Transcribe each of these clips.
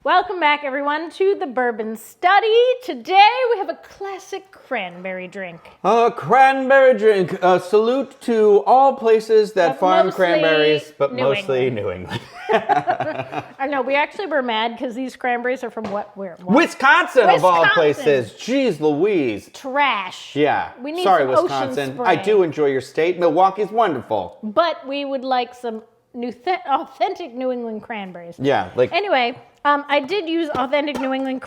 Welcome back, everyone, to the Bourbon Study. Today we have a classic cranberry drink. A cranberry drink. Salute to all places that farm cranberries, but mostly New England. I know, we actually were mad because these cranberries are from Wisconsin, of all places. Jeez Louise. Trash. Yeah. We need Sorry, some Wisconsin. Ocean Spray. I do enjoy your state. Milwaukee's wonderful. But we would like some authentic New England cranberries. Yeah. Anyway, I did use authentic New England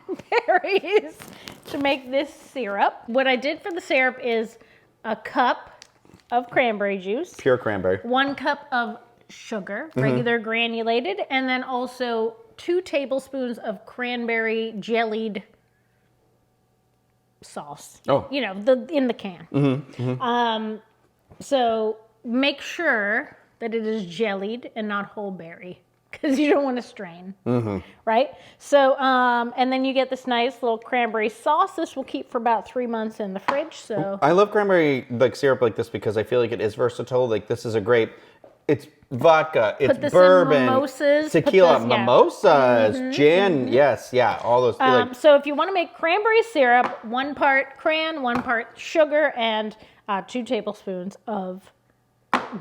cranberries to make this syrup. What I did for the syrup is a cup of cranberry juice. Pure cranberry. 1 cup of sugar, regular granulated, and then also 2 tablespoons of cranberry jellied sauce. Oh. You know, in the can. So make sure that it is jellied and not whole berry, because you don't want to strain, right? So, and then you get this nice little cranberry sauce. This will keep for about 3 months in the fridge. So I love cranberry syrup like this because I feel like it is versatile. Like this is a great. It's vodka. It's bourbon. Mimosas, tequila, mimosas, gin. Yes, yeah, all those. So if you want to make cranberry syrup, 1 part cran, 1 part sugar, and 2 tablespoons of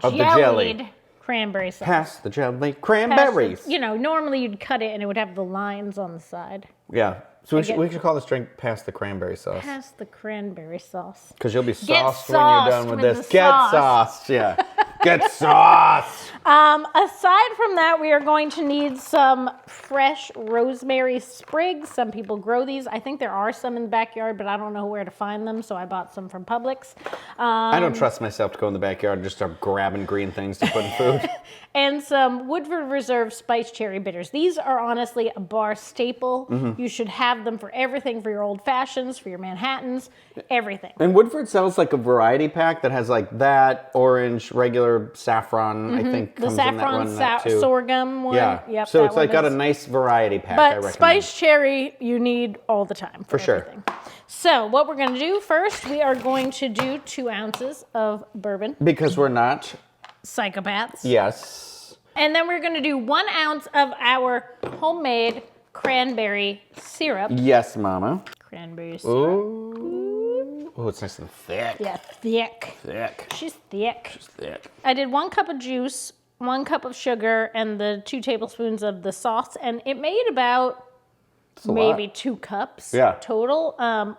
jellied cranberry sauce. Pass the jelly cranberries. Normally you'd cut it and it would have the lines on the side. Yeah. So we should call this drink Pass the Cranberry Sauce. Pass the cranberry sauce. Because you'll be sauced when you're done with this. Get sauced, yeah. Get sauced. Aside from that, we are going to need some fresh rosemary sprigs. Some people grow these. I think there are some in the backyard, but I don't know where to find them, so I bought some from Publix. I don't trust myself to go in the backyard and just start grabbing green things to put in food. And some Woodford Reserve spiced cherry bitters. These are honestly a bar staple. You should have them for everything, for your old fashions, for your Manhattans, everything. And Woodford sells like a variety pack that has like that, orange, regular saffron, I think The comes in that one. saffron sorghum one. Yeah. Yep, so it's like got a nice variety pack, I But recommend. spiced cherry you need all the time. For sure. Everything. So what we're going to do first, we are going to do 2 ounces of bourbon. Because we're not. Psychopaths. Yes. And then we're going to do 1 ounce of our homemade cranberry syrup. Yes, mama. Cranberry syrup. Ooh. Oh, it's nice and thick. Yeah, thick. Thick. She's thick. She's thick. I did 1 cup of juice, 1 cup of sugar, and the 2 tablespoons of the sauce, and it made about maybe 2 cups total.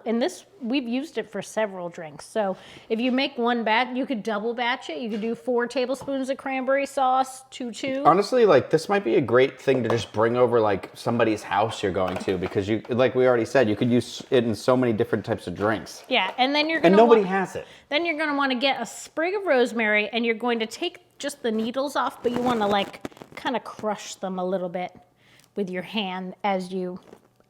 And this, we've used it for several drinks. So if you make 1 batch, you could double batch it. You could do 4 tablespoons of cranberry sauce, 2. Honestly, like this might be a great thing to just bring over like somebody's house you're going to, because you, like we already said, you could use it in so many different types of drinks. Yeah, and then you're gonna nobody has it. Then you're gonna want to get a sprig of rosemary, and you're going to take just the needles off, but you want to like kind of crush them a little bit with your hand as you.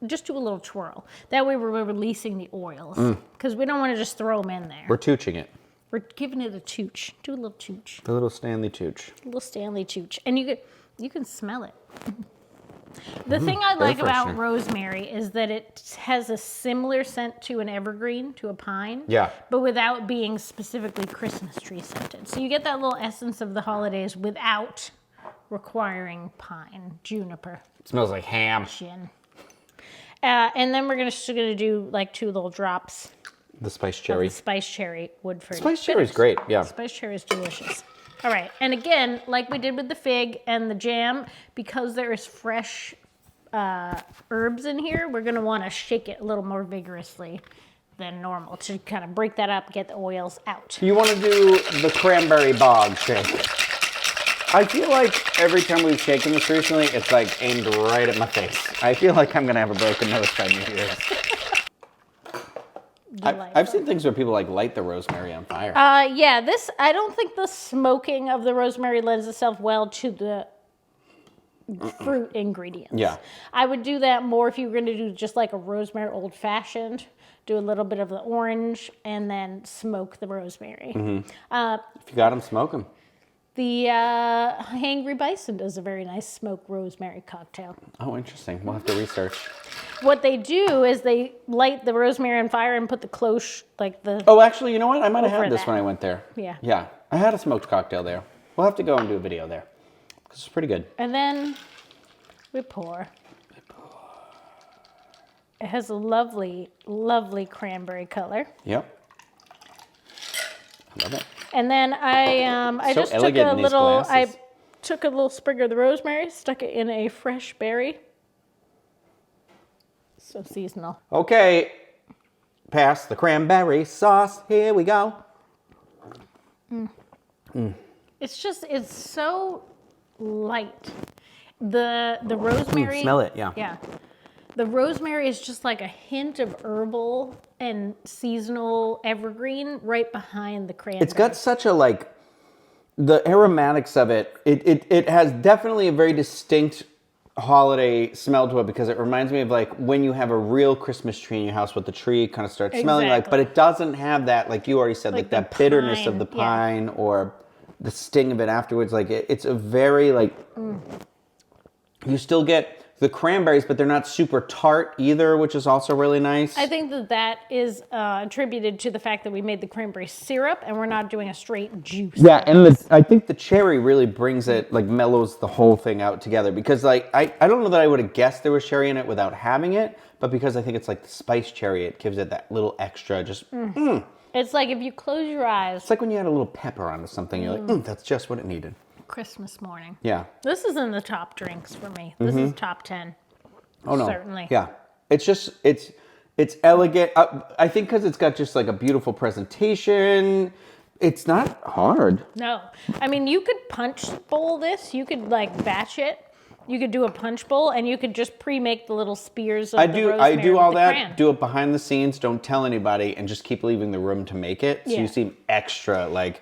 Just do a little twirl. That way we're releasing the oils. Because we don't want to just throw them in there. We're tooching it. We're giving it a tooch. Do a little tooch. A little Stanley tooch. A little Stanley tooch. And you can smell it. The thing I like about rosemary is that it has a similar scent to an evergreen, to a pine. Yeah. But without being specifically Christmas tree scented. So you get that little essence of the holidays without requiring pine, juniper. It smells like ham. Gin. And then we're gonna do like 2 little drops. The spiced cherry. Of the spiced cherry Woodford. Spiced cherry is great, yeah. Spiced cherry is delicious. All right, and again, like we did with the fig and the jam, because there is fresh herbs in here, we're gonna wanna shake it a little more vigorously than normal to kind of break that up, get the oils out. You wanna do the cranberry bog shake. I feel like every time we've shaken this recently, it's like aimed right at my face. I feel like I'm gonna have a broken nose by New Year's. I've seen things where people like light the rosemary on fire. Yeah, I don't think the smoking of the rosemary lends itself well to the fruit ingredients. Yeah. I would do that more if you were gonna do just like a rosemary old fashioned. Do a little bit of the orange and then smoke the rosemary. If you got them, smoke them. The Hangry Bison does a very nice smoked rosemary cocktail. Oh, interesting. We'll have to research. What they do is they light the rosemary on fire and put the cloche, like the... Oh, actually, you know what? I might have had this when I went there. Yeah. Yeah. I had a smoked cocktail there. We'll have to go and do a video there. Because it's pretty good. And then We pour. It has a lovely, lovely cranberry color. Yep. I love it. And then I just took a little, I took a little sprig of the rosemary, stuck it in a fresh berry. So seasonal. Okay, pass the cranberry sauce. Here we go. It's so light. The rosemary. Smell it, yeah. Yeah. The rosemary is just like a hint of herbal and seasonal evergreen right behind the cranberry. It's got such a the aromatics of it. It has definitely a very distinct holiday smell to it because it reminds me of like when you have a real Christmas tree in your house, what the tree kind of starts smelling like, but it doesn't have that, like you already said, like that bitterness of the pine or the sting of it afterwards. Like it's a very you still get the cranberries, but they're not super tart either, which is also really nice. I think that is attributed to the fact that we made the cranberry syrup and we're not doing a straight juice. Yeah, and I think the cherry really brings it, like mellows the whole thing out together because like, I don't know that I would have guessed there was cherry in it without having it, but because I think it's like the spiced cherry, it gives it that little extra It's like if you close your eyes. It's like when you add a little pepper onto something, you're like, that's just what it needed. Christmas morning. Yeah. This is in the top drinks for me. This is top 10. Oh no. Certainly. Yeah. It's just, it's elegant. I think because it's got just like a beautiful presentation. It's not hard. No. I mean, you could punch bowl this. You could like batch it. You could do a punch bowl and you could just pre-make the little spears of the rosemary. I do all that, cran. do it behind the scenes, don't tell anybody, and just keep leaving the room to make it. So you seem extra like,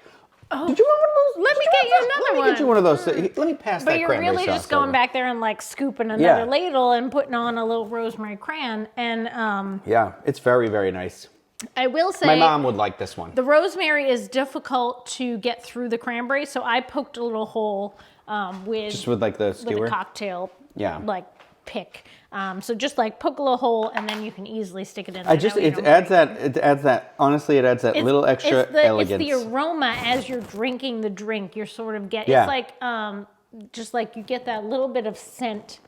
did you want one of those? Let me get you another one. Let me get you one of those. Let me pass that cranberry sauce. But you're really just going back there and like scooping another ladle and putting on a little rosemary cran. And yeah, it's very, very nice. I will say my mom would like this one. The rosemary is difficult to get through the cranberry, so I poked a little hole with like the skewer, with a cocktail like pick. So just like poke a little hole and then you can easily stick it in. It adds that. Honestly, it adds that little extra elegance. It's the aroma as you're drinking the drink. You're sort of getting. It's like just like you get that little bit of scent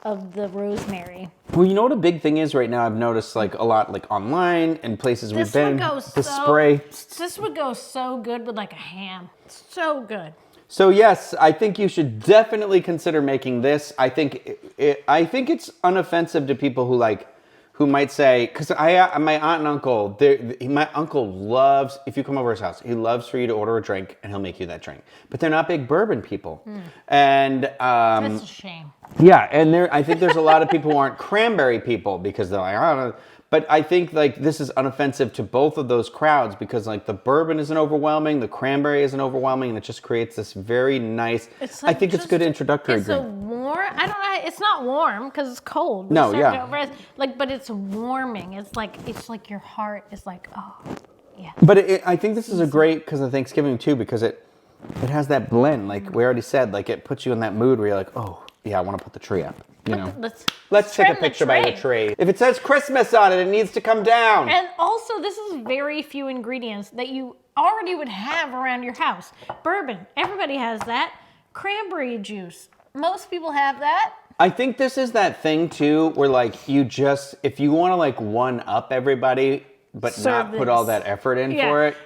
of the rosemary. Well, you know what a big thing is right now? I've noticed like a lot, like online and places we've been. The spray. This would go so good with like a ham. So good. So yes, I think you should definitely consider making this. I think it's unoffensive to people who might say, because my aunt and uncle, my uncle loves, if you come over his house, he loves for you to order a drink and he'll make you that drink. But they're not big bourbon people, and that's a shame. Yeah, and I think there's a lot of people who aren't cranberry people because they're like, I don't know. But I think like this is unoffensive to both of those crowds because like the bourbon isn't overwhelming, the cranberry isn't overwhelming, and it just creates this very nice. I think it's a good introductory drink. It's a warm. I don't know. It's not warm because it's cold. No, yeah. But it's warming. It's like your heart is like, oh, yeah. But I think this is a great because of Thanksgiving too because it has that blend. Like we already said, like it puts you in that mood where you're like, oh yeah, I want to put the tree up. You know, let's take a picture by the tree. If it says Christmas on it, it needs to come down. And also, this is very few ingredients that you already would have around your house. Bourbon, everybody has that. Cranberry juice, most people have that. I think this is that thing too, where like if you want to like one up everybody, but not put all that effort in for it.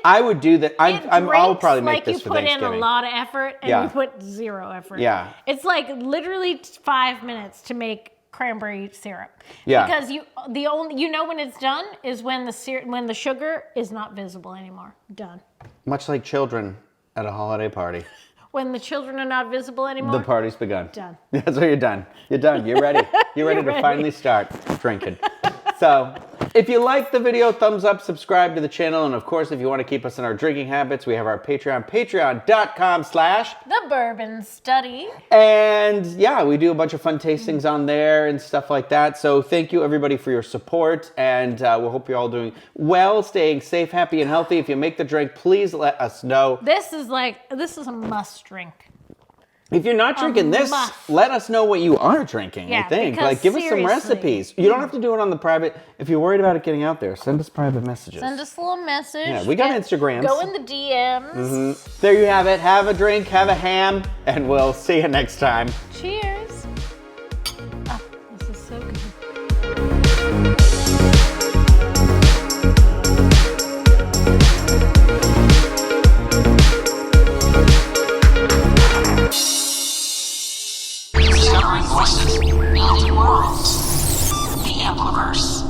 I would do that. I'll probably make this for Thanksgiving. You put in a lot of effort and you put zero effort. Yeah. It's like literally 5 minutes to make cranberry syrup. Yeah. Because you know when it's done is when the sugar is not visible anymore. Done. Much like children at a holiday party. When the children are not visible anymore. The party's begun. Done. That's what you're done. You're done. You're ready. You're ready to finally start drinking. So, if you liked the video, thumbs up, subscribe to the channel, and of course, if you want to keep us in our drinking habits, we have our Patreon, patreon.com/The Bourbon Study. And yeah, we do a bunch of fun tastings on there and stuff like that. So thank you everybody for your support, and we hope you're all doing well, staying safe, happy, and healthy. If you make the drink, please let us know. This is a must drink. If you're not drinking this, let us know what you are drinking, I think. Like, give us some recipes. You don't have to do it on the private. If you're worried about it getting out there, send us private messages. Send us a little message. Yeah, we got Instagrams. Go in the DMs. There you have it. Have a drink, have a ham, and we'll see you next time. Cheers. So good. Discovering voices, building worlds. The Ampliverse.